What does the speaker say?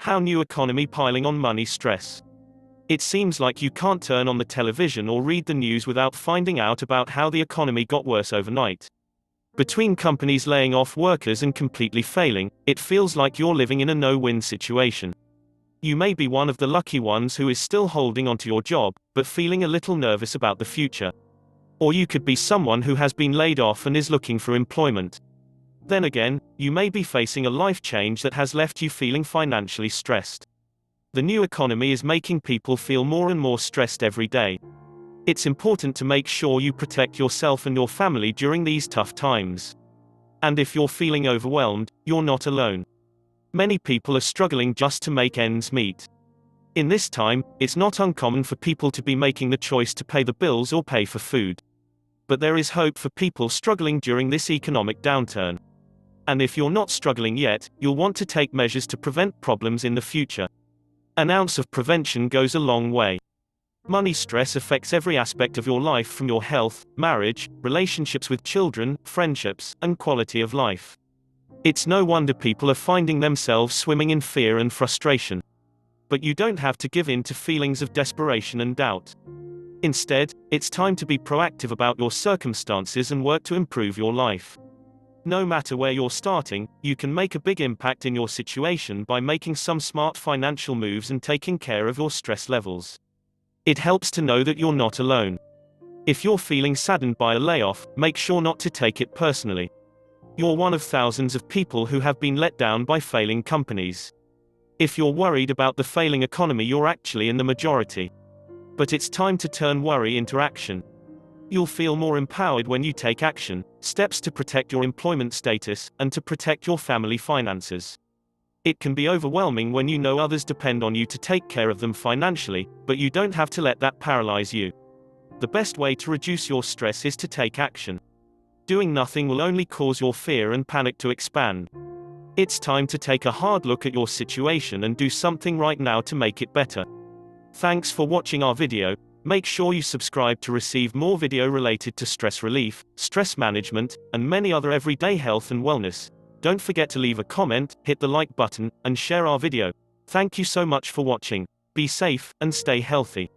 How new economy piling on money stress. It seems like you can't turn on the television or read the news without finding out about how the economy got worse overnight. Between companies laying off workers and completely failing, it feels like you're living in a no-win situation. You may be one of the lucky ones who is still holding onto your job, but feeling a little nervous about the future. Or you could be someone who has been laid off and is looking for employment. Then again, you may be facing a life change that has left you feeling financially stressed. The new economy is making people feel more and more stressed every day. It's important to make sure you protect yourself and your family during these tough times. And if you're feeling overwhelmed, you're not alone. Many people are struggling just to make ends meet. In this time, it's not uncommon for people to be making the choice to pay the bills or pay for food. But there is hope for people struggling during this economic downturn. And if you're not struggling yet, you'll want to take measures to prevent problems in the future. An ounce of prevention goes a long way. Money stress affects every aspect of your life, from your health, marriage, relationships with children, friendships, and quality of life. It's no wonder people are finding themselves swimming in fear and frustration. But you don't have to give in to feelings of desperation and doubt. Instead, it's time to be proactive about your circumstances and work to improve your life. No matter where you're starting, you can make a big impact in your situation by making some smart financial moves and taking care of your stress levels. It helps to know that you're not alone. If you're feeling saddened by a layoff, make sure not to take it personally. You're one of thousands of people who have been let down by failing companies. If you're worried about the failing economy, you're actually in the majority. But it's time to turn worry into action. You'll feel more empowered when you take action, steps to protect your employment status, and to protect your family finances. It can be overwhelming when you know others depend on you to take care of them financially, but you don't have to let that paralyze you. The best way to reduce your stress is to take action. Doing nothing will only cause your fear and panic to expand. It's time to take a hard look at your situation and do something right now to make it better. Thanks for watching our video. Make sure you subscribe to receive more video related to stress relief, stress management, and many other everyday health and wellness. Don't forget to leave a comment, hit the like button, and share our video. Thank you so much for watching. Be safe, and stay healthy.